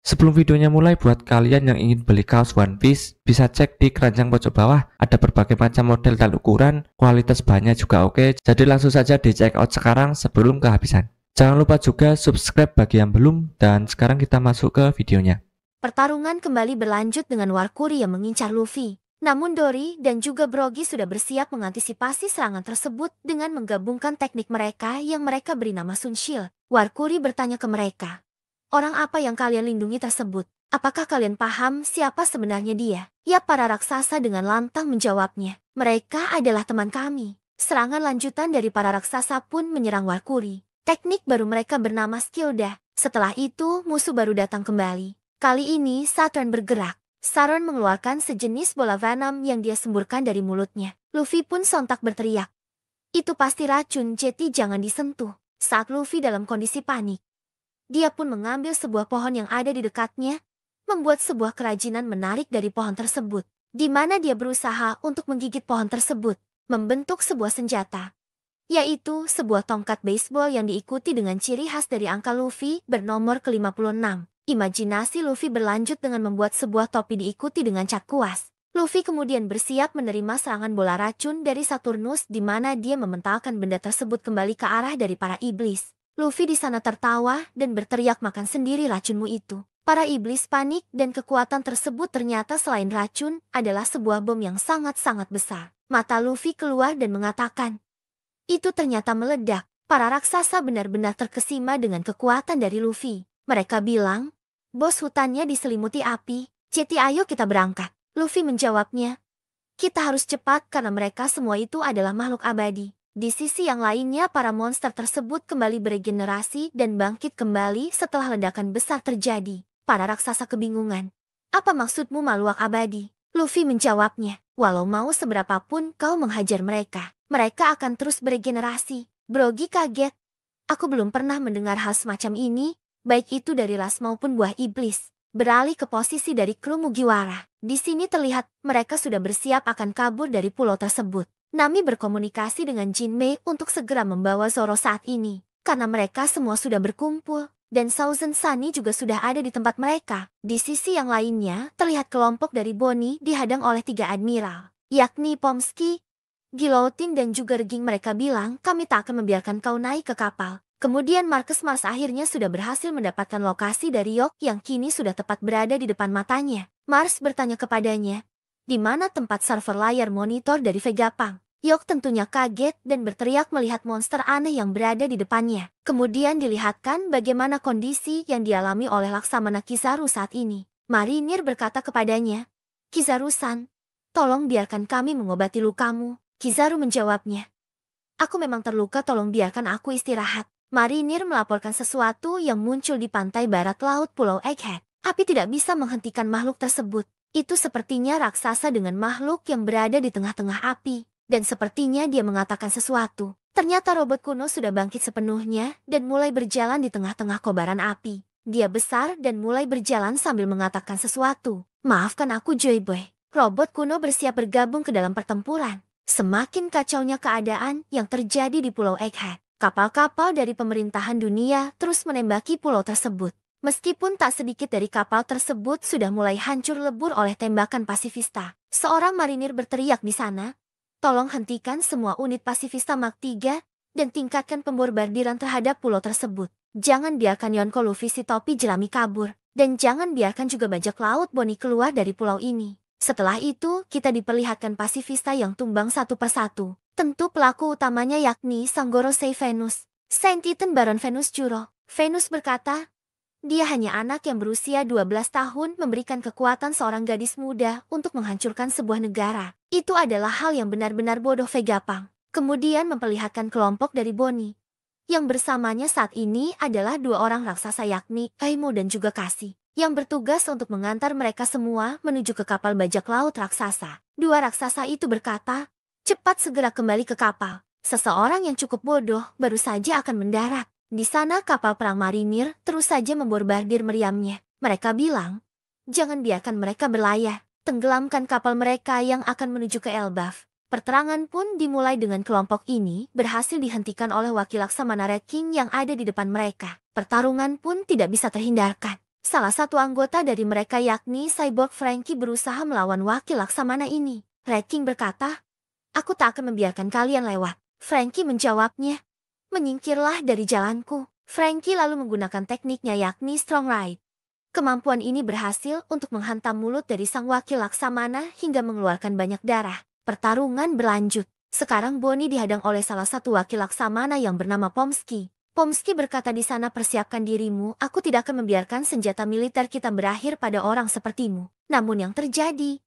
Sebelum videonya mulai, buat kalian yang ingin beli kaos One Piece, bisa cek di keranjang pojok bawah. Ada berbagai macam model dan ukuran, kualitas bahannya juga oke. Jadi langsung saja di check out sekarang sebelum kehabisan. Jangan lupa juga subscribe bagi yang belum, dan sekarang kita masuk ke videonya. Pertarungan kembali berlanjut dengan Warkuri yang mengincar Luffy. Namun Dory dan juga Brogy sudah bersiap mengantisipasi serangan tersebut dengan menggabungkan teknik mereka yang mereka beri nama Sun Shield. Warkuri bertanya ke mereka, "Orang apa yang kalian lindungi tersebut? Apakah kalian paham siapa sebenarnya dia?" Ya, para raksasa dengan lantang menjawabnya, "Mereka adalah teman kami." Serangan lanjutan dari para raksasa pun menyerang Warkuri. Teknik baru mereka bernama Skilda. Setelah itu musuh baru datang kembali. Kali ini Saturn bergerak. Saturn mengeluarkan sejenis bola venom yang dia semburkan dari mulutnya. Luffy pun sontak berteriak, "Itu pasti racun, Jetty, jangan disentuh." Saat Luffy dalam kondisi panik, dia pun mengambil sebuah pohon yang ada di dekatnya, membuat sebuah kerajinan menarik dari pohon tersebut, di mana dia berusaha untuk menggigit pohon tersebut, membentuk sebuah senjata, yaitu sebuah tongkat baseball yang diikuti dengan ciri khas dari angka Luffy bernomor ke-56. Imajinasi Luffy berlanjut dengan membuat sebuah topi diikuti dengan cat kuas. Luffy kemudian bersiap menerima serangan bola racun dari Saturnus di mana dia mementalkan benda tersebut kembali ke arah dari para iblis. Luffy di sana tertawa dan berteriak, "Makan sendiri racunmu itu." Para iblis panik dan kekuatan tersebut ternyata selain racun adalah sebuah bom yang sangat-sangat besar. Mata Luffy keluar dan mengatakan, itu ternyata meledak. Para raksasa benar-benar terkesima dengan kekuatan dari Luffy. Mereka bilang, "Bos, hutannya diselimuti api. Jetty, ayo kita berangkat." Luffy menjawabnya, "Kita harus cepat karena mereka semua itu adalah makhluk abadi." Di sisi yang lainnya, para monster tersebut kembali beregenerasi dan bangkit kembali setelah ledakan besar terjadi. Para raksasa kebingungan. "Apa maksudmu makhluk abadi?" Luffy menjawabnya, "Walau mau seberapapun kau menghajar mereka, mereka akan terus beregenerasi." Brogy kaget. "Aku belum pernah mendengar hal semacam ini, baik itu dari ras maupun buah iblis." Beralih ke posisi dari kru Mugiwara. Di sini terlihat mereka sudah bersiap akan kabur dari pulau tersebut. Nami berkomunikasi dengan Jinmei untuk segera membawa Zoro saat ini, karena mereka semua sudah berkumpul. Dan Thousand Sunny juga sudah ada di tempat mereka. Di sisi yang lainnya, terlihat kelompok dari Bonnie dihadang oleh 3 admiral, yakni Pomsky, Guillotine dan juga Reging. Mereka bilang, "Kami tak akan membiarkan kau naik ke kapal." Kemudian Marcus Mars akhirnya sudah berhasil mendapatkan lokasi dari Yok yang kini sudah tepat berada di depan matanya. Mars bertanya kepadanya, "Di mana tempat server layar monitor dari Vegapunk?" Yok tentunya kaget dan berteriak melihat monster aneh yang berada di depannya. Kemudian dilihatkan bagaimana kondisi yang dialami oleh Laksamana Kizaru saat ini. Marinir berkata kepadanya, "Kizaru-san, tolong biarkan kami mengobati lukamu." Kizaru menjawabnya, "Aku memang terluka, tolong biarkan aku istirahat." Marinir melaporkan sesuatu yang muncul di pantai barat laut Pulau Egghead. Api tidak bisa menghentikan makhluk tersebut. Itu sepertinya raksasa dengan makhluk yang berada di tengah-tengah api. Dan sepertinya dia mengatakan sesuatu. Ternyata robot kuno sudah bangkit sepenuhnya dan mulai berjalan di tengah-tengah kobaran api. Dia besar dan mulai berjalan sambil mengatakan sesuatu. "Maafkan aku, Joy Boy." Robot kuno bersiap bergabung ke dalam pertempuran. Semakin kacaunya keadaan yang terjadi di Pulau Egghead. Kapal-kapal dari pemerintahan dunia terus menembaki pulau tersebut. Meskipun tak sedikit dari kapal tersebut sudah mulai hancur lebur oleh tembakan pasifista. Seorang marinir berteriak di sana, "Tolong hentikan semua unit pasifista Mark 3 dan tingkatkan pembombardiran terhadap pulau tersebut. Jangan biarkan Yonko Luffy si topi jerami kabur. Dan jangan biarkan juga bajak laut Bonnie keluar dari pulau ini." Setelah itu, kita diperlihatkan pasifista yang tumbang satu persatu. Tentu pelaku utamanya yakni Sanggorosei Venus, Saint Titan Baron Venus Juro. Venus berkata, dia hanya anak yang berusia 12 tahun memberikan kekuatan seorang gadis muda untuk menghancurkan sebuah negara. Itu adalah hal yang benar-benar bodoh. Vegapunk kemudian memperlihatkan kelompok dari Bonnie. Yang bersamanya saat ini adalah 2 orang raksasa yakni Kaimo dan juga Kasi, yang bertugas untuk mengantar mereka semua menuju ke kapal bajak laut raksasa. 2 raksasa itu berkata, "Cepat segera kembali ke kapal. Seseorang yang cukup bodoh baru saja akan mendarat." Di sana kapal perang marinir terus saja membombardir meriamnya. Mereka bilang, "Jangan biarkan mereka berlayar. Tenggelamkan kapal mereka yang akan menuju ke Elbaf." Perterangan pun dimulai dengan kelompok ini berhasil dihentikan oleh wakil Laksamana Red King yang ada di depan mereka. Pertarungan pun tidak bisa terhindarkan. Salah satu anggota dari mereka yakni Cyborg Frankie berusaha melawan wakil Laksamana ini. Red King berkata, "Aku tak akan membiarkan kalian lewat." Frankie menjawabnya, "Menyingkirlah dari jalanku." Frankie lalu menggunakan tekniknya yakni Strong Right. Kemampuan ini berhasil untuk menghantam mulut dari sang wakil Laksamana hingga mengeluarkan banyak darah. Pertarungan berlanjut. Sekarang Bonnie dihadang oleh salah satu wakil Laksamana yang bernama Pomsky. Pomsky berkata, "Di sana persiapkan dirimu, aku tidak akan membiarkan senjata militer kita berakhir pada orang sepertimu." Namun yang terjadi,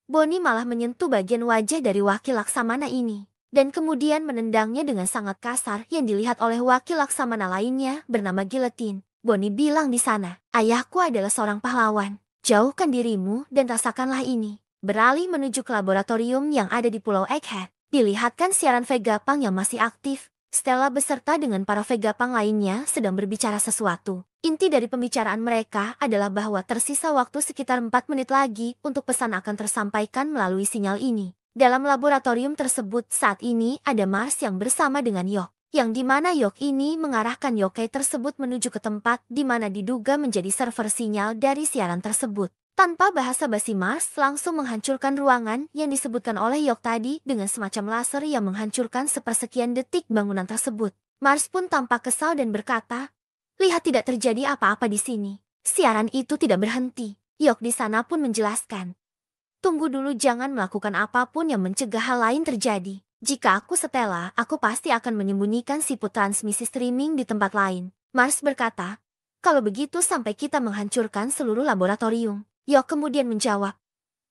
Bonnie malah menyentuh bagian wajah dari wakil Laksamana ini. Dan kemudian menendangnya dengan sangat kasar yang dilihat oleh wakil Laksamana lainnya bernama Guillotine. Bonnie bilang di sana, "Ayahku adalah seorang pahlawan. Jauhkan dirimu dan rasakanlah ini." Beralih menuju ke laboratorium yang ada di Pulau Egghead, dilihatkan siaran Vegapunk yang masih aktif. Stella beserta dengan para Vegapunk lainnya sedang berbicara sesuatu. Inti dari pembicaraan mereka adalah bahwa tersisa waktu sekitar 4 menit lagi untuk pesan akan tersampaikan melalui sinyal ini. Dalam laboratorium tersebut saat ini ada Mars yang bersama dengan Yok, yang dimana Yok ini mengarahkan yokai tersebut menuju ke tempat di mana diduga menjadi server sinyal dari siaran tersebut. Tanpa basa-basi, Mars langsung menghancurkan ruangan yang disebutkan oleh Yok tadi dengan semacam laser yang menghancurkan sepersekian detik bangunan tersebut. Mars pun tampak kesal dan berkata, "Lihat, tidak terjadi apa-apa di sini. Siaran itu tidak berhenti." Yok di sana pun menjelaskan, "Tunggu dulu, jangan melakukan apapun yang mencegah hal lain terjadi. Jika aku Stella, aku pasti akan menyembunyikan siput transmisi streaming di tempat lain." Mars berkata, "Kalau begitu sampai kita menghancurkan seluruh laboratorium." Yok kemudian menjawab,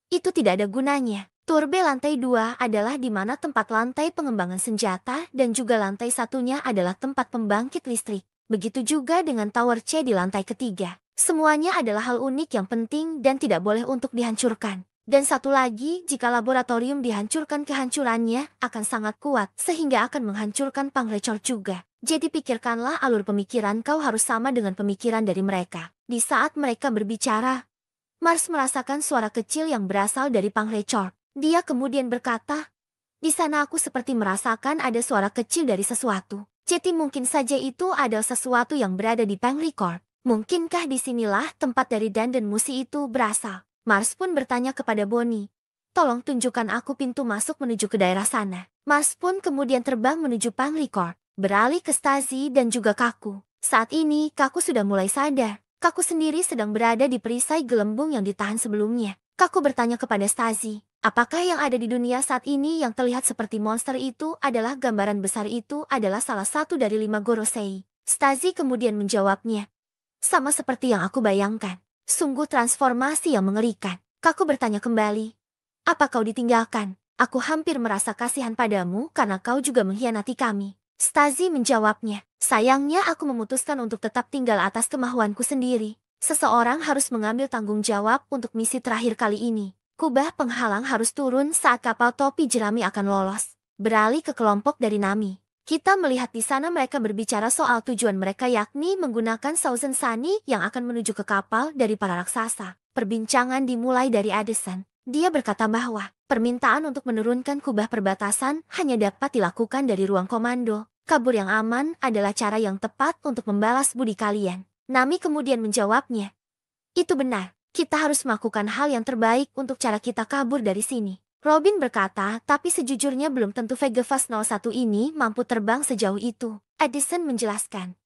"Itu tidak ada gunanya. Turbe lantai 2 adalah di mana tempat lantai pengembangan senjata dan juga lantai satunya adalah tempat pembangkit listrik. Begitu juga dengan Tower C di lantai ketiga. Semuanya adalah hal unik yang penting dan tidak boleh untuk dihancurkan. Dan satu lagi, jika laboratorium dihancurkan, kehancurannya akan sangat kuat sehingga akan menghancurkan Pangrecor juga. Jadi pikirkanlah alur pemikiran, kau harus sama dengan pemikiran dari mereka." Di saat mereka berbicara, Mars merasakan suara kecil yang berasal dari Pangrecor. Dia kemudian berkata, "Di sana aku seperti merasakan ada suara kecil dari sesuatu. Jadi mungkin saja itu ada sesuatu yang berada di Pangrecor. Mungkinkah disinilah tempat dari Dan Musi itu berasal?" Mars pun bertanya kepada Bonnie, "Tolong tunjukkan aku pintu masuk menuju ke daerah sana." Mars pun kemudian terbang menuju Pangrecor, beralih ke Stacy dan juga Kaku. Saat ini Kaku sudah mulai sadar. Kaku sendiri sedang berada di perisai gelembung yang ditahan sebelumnya. Kaku bertanya kepada Stacy, "Apakah yang ada di dunia saat ini yang terlihat seperti monster itu adalah gambaran besar itu adalah salah satu dari 5 Gorosei?" Stacy kemudian menjawabnya, "Sama seperti yang aku bayangkan. Sungguh transformasi yang mengerikan." Kaku bertanya kembali, "Apa kau ditinggalkan? Aku hampir merasa kasihan padamu karena kau juga mengkhianati kami." Stacy menjawabnya, "Sayangnya aku memutuskan untuk tetap tinggal atas kemauanku sendiri. Seseorang harus mengambil tanggung jawab untuk misi terakhir kali ini. Kubah penghalang harus turun saat kapal topi jerami akan lolos." Beralih ke kelompok dari Nami. Kita melihat di sana mereka berbicara soal tujuan mereka, yakni menggunakan Thousand Sunny yang akan menuju ke kapal dari para raksasa. Perbincangan dimulai dari Addison. Dia berkata bahwa permintaan untuk menurunkan kubah perbatasan hanya dapat dilakukan dari ruang komando. Kabur yang aman adalah cara yang tepat untuk membalas budi kalian. Nami kemudian menjawabnya, "Itu benar. Kita harus melakukan hal yang terbaik untuk cara kita kabur dari sini." Robin berkata, "Tapi sejujurnya belum tentu Vegafast 01 ini mampu terbang sejauh itu." Addison menjelaskan,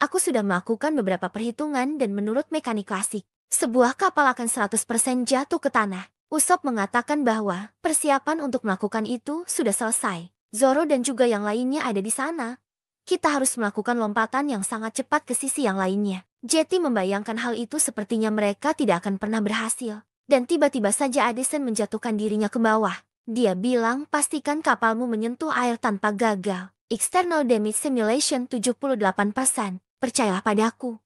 "Aku sudah melakukan beberapa perhitungan dan menurut mekanik klasik, sebuah kapal akan 100% jatuh ke tanah." Usopp mengatakan bahwa persiapan untuk melakukan itu sudah selesai. Zoro dan juga yang lainnya ada di sana. Kita harus melakukan lompatan yang sangat cepat ke sisi yang lainnya. Jetty membayangkan hal itu sepertinya mereka tidak akan pernah berhasil. Dan tiba-tiba saja Addison menjatuhkan dirinya ke bawah. Dia bilang, "Pastikan kapalmu menyentuh air tanpa gagal. External damage simulation 78%. Percayalah padaku.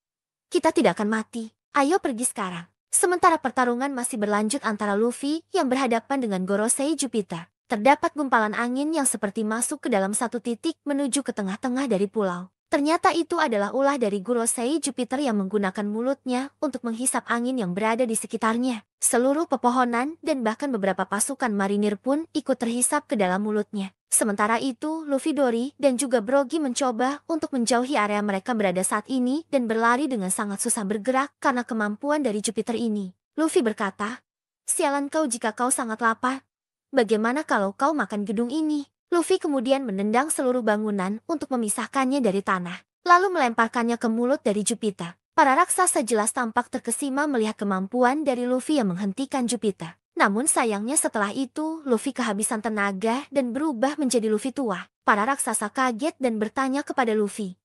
Kita tidak akan mati. Ayo pergi sekarang." Sementara pertarungan masih berlanjut antara Luffy yang berhadapan dengan Gorosei Jupiter. Terdapat gumpalan angin yang seperti masuk ke dalam satu titik menuju ke tengah-tengah dari pulau. Ternyata itu adalah ulah dari Gorosei Jupiter yang menggunakan mulutnya untuk menghisap angin yang berada di sekitarnya. Seluruh pepohonan dan bahkan beberapa pasukan marinir pun ikut terhisap ke dalam mulutnya. Sementara itu, Luffy, Dory, dan juga Brogy mencoba untuk menjauhi area mereka berada saat ini dan berlari dengan sangat susah bergerak karena kemampuan dari Jupiter ini. Luffy berkata, "Sialan kau jika kau sangat lapar. Bagaimana kalau kau makan gedung ini?" Luffy kemudian menendang seluruh bangunan untuk memisahkannya dari tanah, lalu melemparkannya ke mulut dari Jupiter. Para raksasa jelas tampak terkesima melihat kemampuan dari Luffy yang menghentikan Jupiter. Namun sayangnya setelah itu, Luffy kehabisan tenaga dan berubah menjadi Luffy tua. Para raksasa kaget dan bertanya kepada Luffy,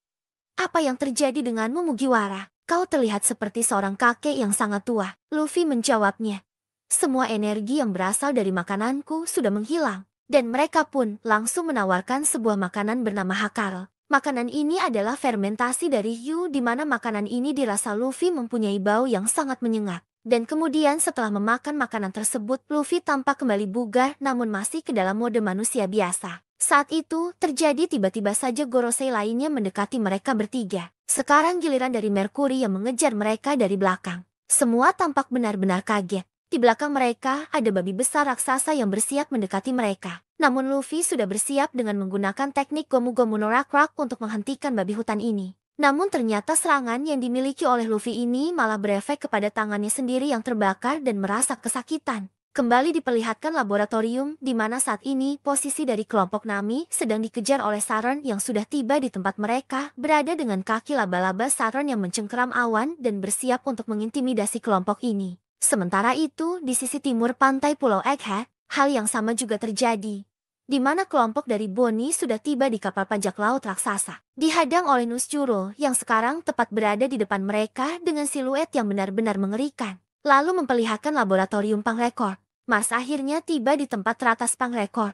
"Apa yang terjadi denganmu, Mugiwara? Kau terlihat seperti seorang kakek yang sangat tua." Luffy menjawabnya, "Semua energi yang berasal dari makananku sudah menghilang." Dan mereka pun langsung menawarkan sebuah makanan bernama Hakal. Makanan ini adalah fermentasi dari hiu, di mana makanan ini dirasa Luffy mempunyai bau yang sangat menyengat. Dan kemudian setelah memakan makanan tersebut, Luffy tampak kembali bugar namun masih ke dalam mode manusia biasa. Saat itu, terjadi tiba-tiba saja Gorosei lainnya mendekati mereka bertiga. Sekarang giliran dari Mercury yang mengejar mereka dari belakang. Semua tampak benar-benar kaget. Di belakang mereka ada babi besar raksasa yang bersiap mendekati mereka. Namun Luffy sudah bersiap dengan menggunakan teknik Gomu Gomu no Rock untuk menghentikan babi hutan ini. Namun ternyata serangan yang dimiliki oleh Luffy ini malah berefek kepada tangannya sendiri yang terbakar dan merasa kesakitan. Kembali diperlihatkan laboratorium di mana saat ini posisi dari kelompok Nami sedang dikejar oleh Saron yang sudah tiba di tempat mereka, berada dengan kaki laba-laba Saron yang mencengkeram awan dan bersiap untuk mengintimidasi kelompok ini. Sementara itu, di sisi timur pantai Pulau Egghead, hal yang sama juga terjadi, di mana kelompok dari Bonnie sudah tiba di kapal bajak laut raksasa. Dihadang oleh Nusjuro yang sekarang tepat berada di depan mereka dengan siluet yang benar-benar mengerikan. Lalu memperlihatkan laboratorium Pangrekord. Mars akhirnya tiba di tempat teratas Pangrekord,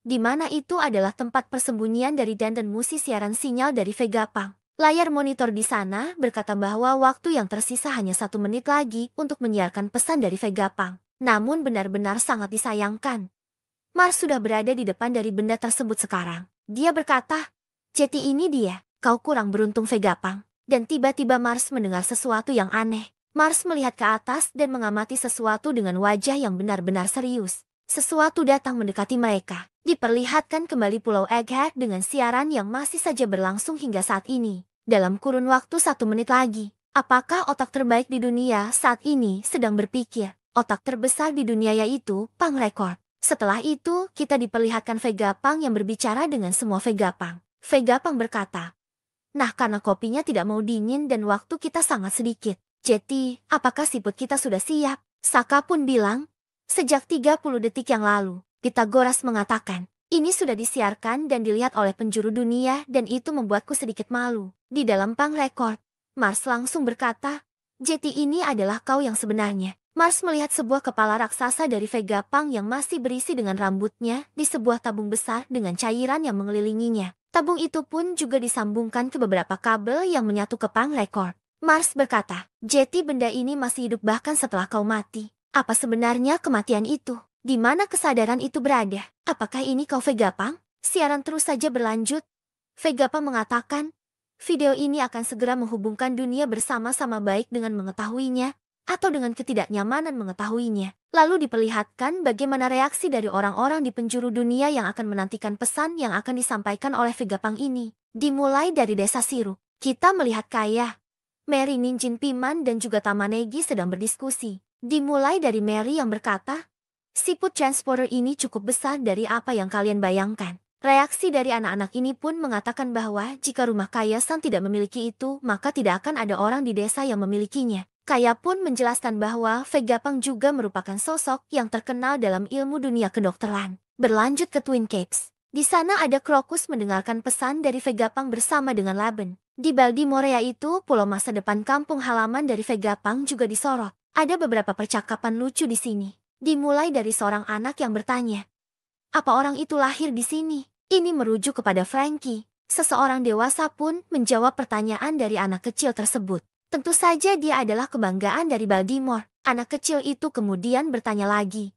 di mana itu adalah tempat persembunyian dari Dan dan musi siaran sinyal dari Vegapunk. Layar monitor di sana berkata bahwa waktu yang tersisa hanya 1 menit lagi untuk menyiarkan pesan dari Vegapunk. Namun benar-benar sangat disayangkan, Mars sudah berada di depan dari benda tersebut sekarang. Dia berkata, "Jeti ini dia, kau kurang beruntung Vegapunk." Dan tiba-tiba Mars mendengar sesuatu yang aneh. Mars melihat ke atas dan mengamati sesuatu dengan wajah yang benar-benar serius. Sesuatu datang mendekati mereka. Diperlihatkan kembali Pulau Egghead dengan siaran yang masih saja berlangsung hingga saat ini. Dalam kurun waktu 1 menit lagi, apakah otak terbaik di dunia saat ini sedang berpikir? Otak terbesar di dunia yaitu Pangrekord. Setelah itu, kita diperlihatkan Vegapunk yang berbicara dengan semua Vegapunk. Vegapunk berkata, "Nah, karena kopinya tidak mau dingin dan waktu kita sangat sedikit. Jeti, apakah siput kita sudah siap?" Saka pun bilang, "Sejak 30 detik yang lalu." Pitagoras mengatakan, "Ini sudah disiarkan dan dilihat oleh penjuru dunia dan itu membuatku sedikit malu." Di dalam Pangrekord, Mars langsung berkata, "Jeti ini adalah kau yang sebenarnya." Mars melihat sebuah kepala raksasa dari Vegapunk yang masih berisi dengan rambutnya di sebuah tabung besar dengan cairan yang mengelilinginya. Tabung itu pun juga disambungkan ke beberapa kabel yang menyatu ke Pangrekord. Mars berkata, "Jeti, benda ini masih hidup bahkan setelah kau mati. Apa sebenarnya kematian itu? Di mana kesadaran itu berada? Apakah ini kau Vegapunk?" Siaran terus saja berlanjut. Vegapunk mengatakan, "Video ini akan segera menghubungkan dunia bersama-sama baik dengan mengetahuinya, atau dengan ketidaknyamanan mengetahuinya." Lalu diperlihatkan bagaimana reaksi dari orang-orang di penjuru dunia yang akan menantikan pesan yang akan disampaikan oleh Vegapunk ini. Dimulai dari desa Siru, kita melihat Kaya, Mary, Ninjin Piman dan juga Tamanegi sedang berdiskusi. Dimulai dari Mary yang berkata, "Siput transporter ini cukup besar dari apa yang kalian bayangkan." Reaksi dari anak-anak ini pun mengatakan bahwa jika rumah Kaya-san tidak memiliki itu, maka tidak akan ada orang di desa yang memilikinya. Kaya pun menjelaskan bahwa Vegapunk juga merupakan sosok yang terkenal dalam ilmu dunia kedokteran. Berlanjut ke Twin Capes. Di sana ada Crocus mendengarkan pesan dari Vegapunk bersama dengan Laben. Di Baltimore yaitu pulau masa depan kampung halaman dari Vegapunk juga disorot. Ada beberapa percakapan lucu di sini. Dimulai dari seorang anak yang bertanya, "Apa orang itu lahir di sini?" Ini merujuk kepada Frankie. Seseorang dewasa pun menjawab pertanyaan dari anak kecil tersebut. Tentu saja dia adalah kebanggaan dari Baltimore. Anak kecil itu kemudian bertanya lagi,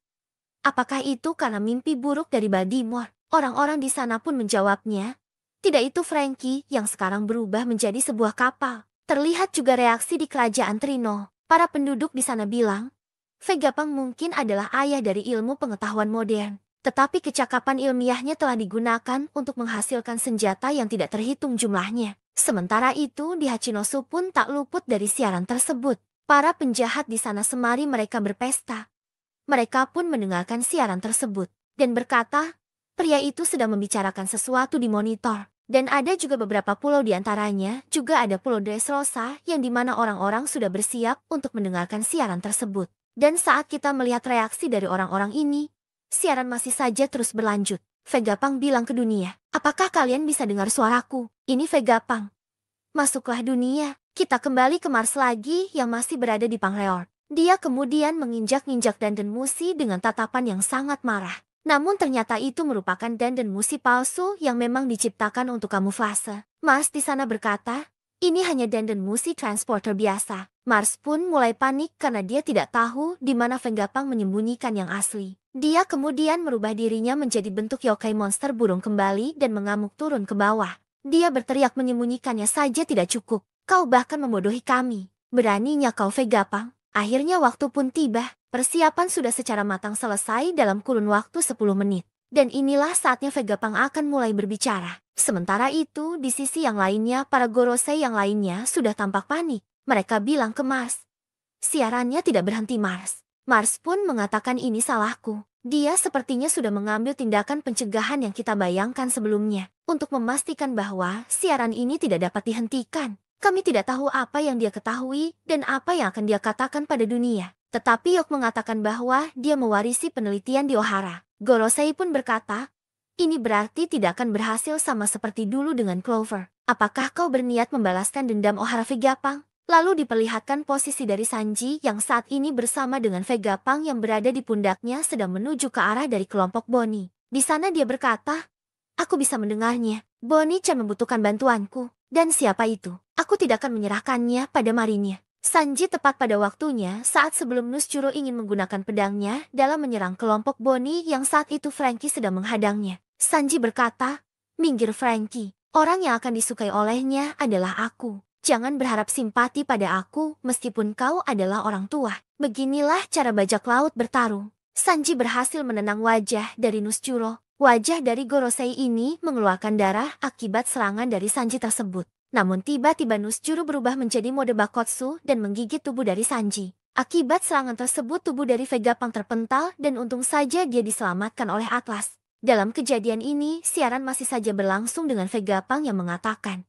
"Apakah itu karena mimpi buruk dari Baltimore?" Orang-orang di sana pun menjawabnya, "Tidak, itu Frankie yang sekarang berubah menjadi sebuah kapal." Terlihat juga reaksi di kerajaan Trino. Para penduduk di sana bilang, Vegapunk mungkin adalah ayah dari ilmu pengetahuan modern. Tetapi kecakapan ilmiahnya telah digunakan untuk menghasilkan senjata yang tidak terhitung jumlahnya. Sementara itu di Hachinosu pun tak luput dari siaran tersebut. Para penjahat di sana semari mereka berpesta. Mereka pun mendengarkan siaran tersebut dan berkata, pria itu sedang membicarakan sesuatu di monitor. Dan ada juga beberapa pulau di antaranya, juga ada Pulau Dressrosa yang dimana orang-orang sudah bersiap untuk mendengarkan siaran tersebut. Dan saat kita melihat reaksi dari orang-orang ini, siaran masih saja terus berlanjut. Vegapunk bilang ke dunia, apakah kalian bisa dengar suaraku? Ini Vegapunk. Masuklah dunia, kita kembali ke Mars lagi yang masih berada di Pangreor. Dia kemudian menginjak-injak Dandan Mushi dengan tatapan yang sangat marah. Namun ternyata itu merupakan Dandan Mushi palsu yang memang diciptakan untuk kamuflase. Mars di sana berkata, ini hanya Dandan Mushi transporter biasa. Mars pun mulai panik karena dia tidak tahu di mana Vegapunk menyembunyikan yang asli. Dia kemudian merubah dirinya menjadi bentuk yokai monster burung kembali dan mengamuk turun ke bawah. Dia berteriak menyembunyikannya saja tidak cukup. Kau bahkan membodohi kami. Beraninya kau Vegapunk. Akhirnya waktu pun tiba. Persiapan sudah secara matang selesai dalam kurun waktu 10 menit. Dan inilah saatnya Vegapunk akan mulai berbicara. Sementara itu, di sisi yang lainnya, para Gorosei yang lainnya sudah tampak panik. Mereka bilang ke Mars, siarannya tidak berhenti Mars. Mars pun mengatakan ini salahku. Dia sepertinya sudah mengambil tindakan pencegahan yang kita bayangkan sebelumnya. Untuk memastikan bahwa siaran ini tidak dapat dihentikan. Kami tidak tahu apa yang dia ketahui dan apa yang akan dia katakan pada dunia. Tetapi Yok mengatakan bahwa dia mewarisi penelitian di Ohara. Gorosei pun berkata, ini berarti tidak akan berhasil sama seperti dulu dengan Clover. Apakah kau berniat membalaskan dendam Ohara Vegapunk? Lalu diperlihatkan posisi dari Sanji yang saat ini bersama dengan Vegapunk yang berada di pundaknya sedang menuju ke arah dari kelompok Bonnie. Di sana dia berkata, aku bisa mendengarnya. Bonnie-chan membutuhkan bantuanku. Dan siapa itu? Aku tidak akan menyerahkannya pada Marinnya. Sanji tepat pada waktunya saat sebelum Nusjuro ingin menggunakan pedangnya dalam menyerang kelompok Bonnie yang saat itu Franky sedang menghadangnya. Sanji berkata, minggir Franky, orang yang akan disukai olehnya adalah aku. Jangan berharap simpati pada aku meskipun kau adalah orang tua. Beginilah cara bajak laut bertarung. Sanji berhasil menenang wajah dari Nusjuro. Wajah dari Gorosei ini mengeluarkan darah akibat serangan dari Sanji tersebut. Namun tiba-tiba Nusjuro berubah menjadi mode Bakotsu dan menggigit tubuh dari Sanji. Akibat serangan tersebut tubuh dari Vegapunk terpental dan untung saja dia diselamatkan oleh Atlas. Dalam kejadian ini, siaran masih saja berlangsung dengan Vegapunk yang mengatakan,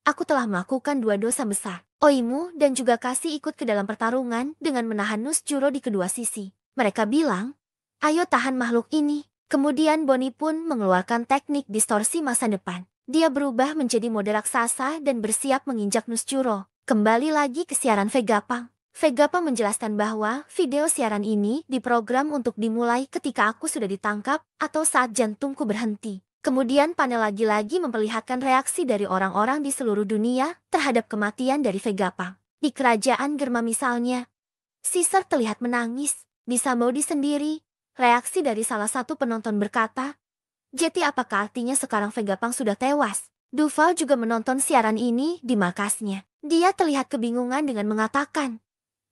aku telah melakukan 2 dosa besar. Oimu dan juga Kasi ikut ke dalam pertarungan dengan menahan Nusjuro di kedua sisi. Mereka bilang, ayo tahan makhluk ini. Kemudian Bonnie pun mengeluarkan teknik distorsi masa depan. Dia berubah menjadi mode raksasa dan bersiap menginjak Nusjuro. Kembali lagi ke siaran Vegapunk. Vegapunk menjelaskan bahwa video siaran ini diprogram untuk dimulai ketika aku sudah ditangkap atau saat jantungku berhenti. Kemudian panel lagi-lagi memperlihatkan reaksi dari orang-orang di seluruh dunia terhadap kematian dari Vegapunk. Di kerajaan Germa misalnya, Caesar terlihat menangis. Di Sabaody sendiri, reaksi dari salah satu penonton berkata, jadi apakah artinya sekarang Vegapunk sudah tewas? Duval juga menonton siaran ini di markasnya. Dia terlihat kebingungan dengan mengatakan,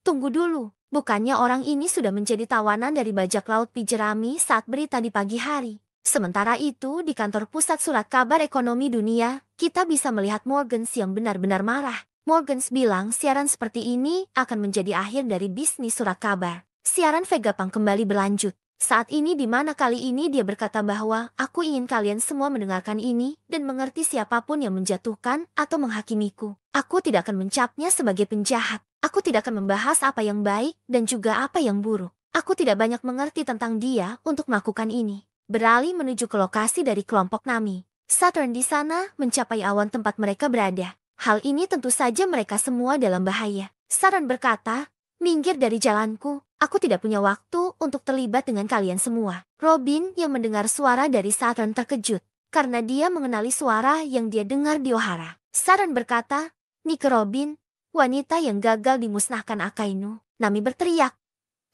tunggu dulu, bukannya orang ini sudah menjadi tawanan dari bajak laut Pijerami saat berita di pagi hari. Sementara itu di kantor pusat surat kabar ekonomi dunia, kita bisa melihat Morgans yang benar-benar marah. Morgans bilang siaran seperti ini akan menjadi akhir dari bisnis surat kabar. Siaran Vegapunk kembali berlanjut. Saat ini di mana kali ini dia berkata bahwa aku ingin kalian semua mendengarkan ini dan mengerti siapapun yang menjatuhkan atau menghakimiku. Aku tidak akan mencapnya sebagai penjahat. Aku tidak akan membahas apa yang baik dan juga apa yang buruk. Aku tidak banyak mengerti tentang dia untuk melakukan ini. Beralih menuju ke lokasi dari kelompok Nami. Saturn di sana mencapai awan tempat mereka berada. Hal ini tentu saja mereka semua dalam bahaya. Saturn berkata, minggir dari jalanku. Aku tidak punya waktu untuk terlibat dengan kalian semua. Robin yang mendengar suara dari Saturn terkejut. Karena dia mengenali suara yang dia dengar di Ohara. Saturn berkata, Nike Robin, wanita yang gagal dimusnahkan Akainu. Nami berteriak.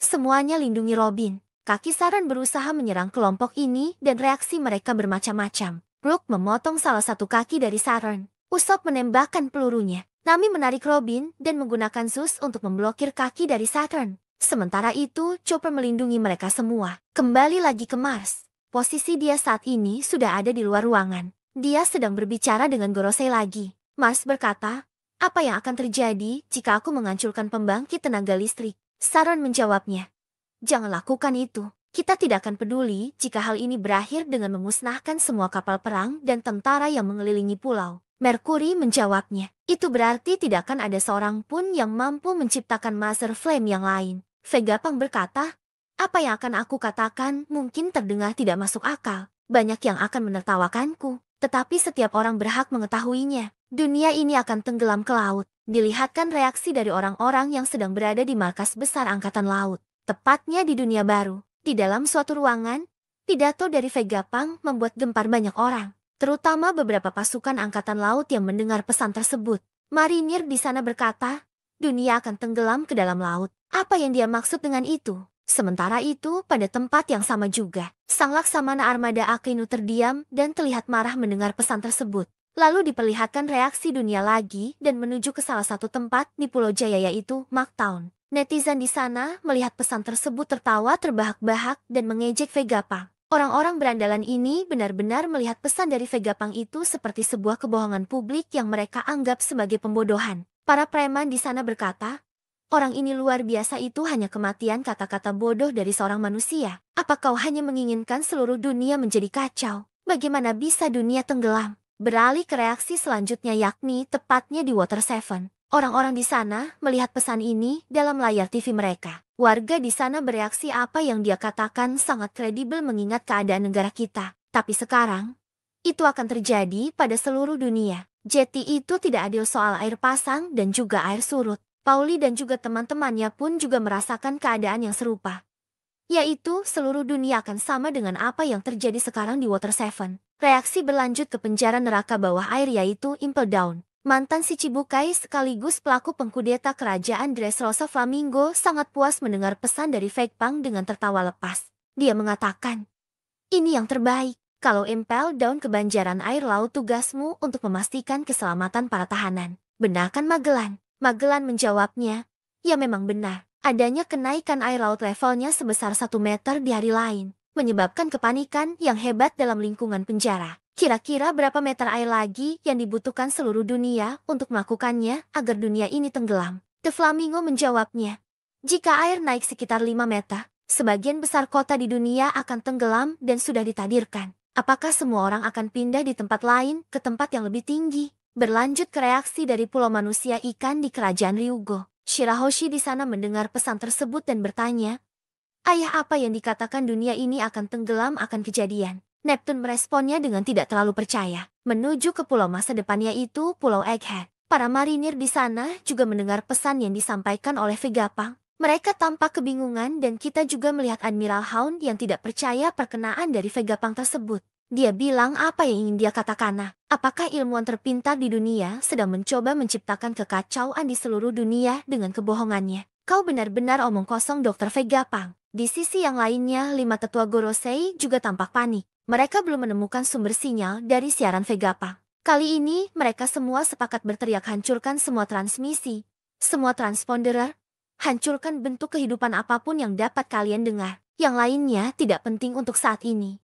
Semuanya lindungi Robin. Kaki Saturn berusaha menyerang kelompok ini dan reaksi mereka bermacam-macam. Brook memotong salah satu kaki dari Saturn. Usopp menembakkan pelurunya. Nami menarik Robin dan menggunakan Zeus untuk memblokir kaki dari Saturn. Sementara itu, Chopper melindungi mereka semua. Kembali lagi ke Mars. Posisi dia saat ini sudah ada di luar ruangan. Dia sedang berbicara dengan Gorosei lagi. Mars berkata, apa yang akan terjadi jika aku menghancurkan pembangkit tenaga listrik? Saron menjawabnya, jangan lakukan itu. Kita tidak akan peduli jika hal ini berakhir dengan memusnahkan semua kapal perang dan tentara yang mengelilingi pulau. Mercury menjawabnya, itu berarti tidak akan ada seorang pun yang mampu menciptakan Master Flame yang lain. Vegapunk berkata, apa yang akan aku katakan mungkin terdengar tidak masuk akal. Banyak yang akan menertawakanku, tetapi setiap orang berhak mengetahuinya. Dunia ini akan tenggelam ke laut. Dilihatkan reaksi dari orang-orang yang sedang berada di markas besar Angkatan Laut. Tepatnya di dunia baru. Di dalam suatu ruangan, pidato dari Vegapunk membuat gempar banyak orang, terutama beberapa pasukan Angkatan Laut yang mendengar pesan tersebut. Marinir di sana berkata, dunia akan tenggelam ke dalam laut. Apa yang dia maksud dengan itu? Sementara itu, pada tempat yang sama juga, sang Laksamana Armada Akainu terdiam dan terlihat marah mendengar pesan tersebut. Lalu diperlihatkan reaksi dunia lagi dan menuju ke salah satu tempat di Pulau Jaya yaitu Marktown. Netizen di sana melihat pesan tersebut tertawa terbahak-bahak dan mengejek Vegapunk. Orang-orang berandalan ini benar-benar melihat pesan dari Vegapunk itu seperti sebuah kebohongan publik yang mereka anggap sebagai pembodohan. Para preman di sana berkata, orang ini luar biasa, itu hanya kematian kata-kata bodoh dari seorang manusia. Apa kau hanya menginginkan seluruh dunia menjadi kacau? Bagaimana bisa dunia tenggelam? Beralih ke reaksi selanjutnya yakni tepatnya di Water Seven. Orang-orang di sana melihat pesan ini dalam layar TV mereka. Warga di sana bereaksi apa yang dia katakan sangat kredibel mengingat keadaan negara kita. Tapi sekarang, itu akan terjadi pada seluruh dunia. Jeti itu tidak adil soal air pasang dan juga air surut. Pauli dan juga teman-temannya pun juga merasakan keadaan yang serupa. Yaitu seluruh dunia akan sama dengan apa yang terjadi sekarang di Water Seven. Reaksi berlanjut ke penjara neraka bawah air yaitu Impel Down. Mantan si Cibukai sekaligus pelaku pengkudeta kerajaan Dressrosa Flamingo sangat puas mendengar pesan dari Vegapunk dengan tertawa lepas. Dia mengatakan, ini yang terbaik. Kalau Impel Down kebanjaran air laut, tugasmu untuk memastikan keselamatan para tahanan. Benar kan Magellan? Magellan menjawabnya, ya memang benar. Adanya kenaikan air laut levelnya sebesar 1 meter di hari lain, menyebabkan kepanikan yang hebat dalam lingkungan penjara. Kira-kira berapa meter air lagi yang dibutuhkan seluruh dunia untuk melakukannya agar dunia ini tenggelam? The Flamingo menjawabnya, jika air naik sekitar 5 meter, sebagian besar kota di dunia akan tenggelam dan sudah ditakdirkan. Apakah semua orang akan pindah di tempat lain ke tempat yang lebih tinggi? Berlanjut ke reaksi dari pulau manusia ikan di kerajaan Ryugo. Shirahoshi di sana mendengar pesan tersebut dan bertanya, ayah, apa yang dikatakan dunia ini akan tenggelam akan kejadian? Neptune meresponnya dengan tidak terlalu percaya. Menuju ke pulau masa depan yaitu Pulau Egghead. Para marinir di sana juga mendengar pesan yang disampaikan oleh Vegapunk. Mereka tampak kebingungan dan kita juga melihat Admiral Hound yang tidak percaya perkenaan dari Vegapunk tersebut. Dia bilang apa yang ingin dia katakan. Apakah ilmuwan terpintar di dunia sedang mencoba menciptakan kekacauan di seluruh dunia dengan kebohongannya? Kau benar-benar omong kosong, Dr. Vegapunk. Di sisi yang lainnya, 5 tetua Gorosei juga tampak panik. Mereka belum menemukan sumber sinyal dari siaran Vegapunk. Kali ini, mereka semua sepakat berteriak, hancurkan semua transmisi, semua transponder, hancurkan bentuk kehidupan apapun yang dapat kalian dengar. Yang lainnya tidak penting untuk saat ini.